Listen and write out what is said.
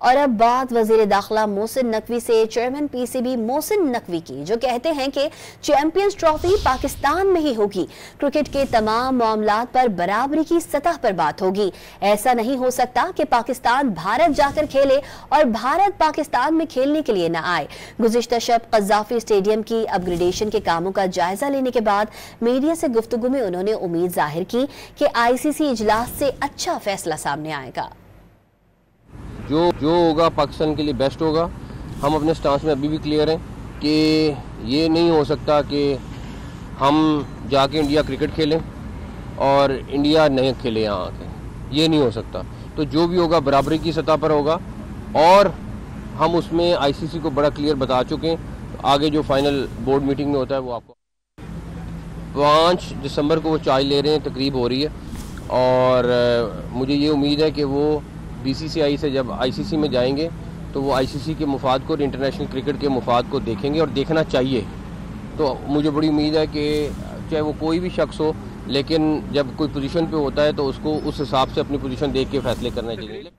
और अब बात वजीर दाखिला मोहसिन नकवी से चेयरमैन पीसीबी मोहसिन नकवी की, जो कहते हैं कि चैंपियंस ट्रॉफी पाकिस्तान में ही होगी। क्रिकेट के तमाम मामलात पर बराबरी की सतह पर बात होगी। ऐसा नहीं हो सकता कि पाकिस्तान भारत जाकर खेले और भारत पाकिस्तान में खेलने के लिए न आए। गुज़िश्ता शब क़ज़्ज़ाफ़ी स्टेडियम की अपग्रेडेशन के कामों का जायजा लेने के बाद मीडिया से गुफ्तगू में उन्होंने उम्मीद जाहिर की कि ICC इजलास से अच्छा फैसला सामने आएगा। जो होगा पाकिस्तान के लिए बेस्ट होगा। हम अपने स्टांस में अभी भी क्लियर हैं कि ये नहीं हो सकता कि हम जाके इंडिया क्रिकेट खेलें और इंडिया नहीं खेले यहाँ आके, ये नहीं हो सकता। तो जो भी होगा बराबरी की सतह पर होगा और हम उसमें ICC को बड़ा क्लियर बता चुके हैं। तो आगे जो फाइनल बोर्ड मीटिंग में होता है वो आपको 5 दिसंबर को वो चार्ज ले रहे हैं, तकरीब हो रही है और मुझे ये उम्मीद है कि वो BCCI से जब ICC में जाएंगे तो वो ICC के मुफाद को और इंटरनेशनल क्रिकेट के मुफाद को देखेंगे और देखना चाहिए। तो मुझे बड़ी उम्मीद है कि चाहे वो कोई भी शख्स हो, लेकिन जब कोई पोजीशन पे होता है तो उसको उस हिसाब से अपनी पोजीशन देख के फैसले करने चाहिए।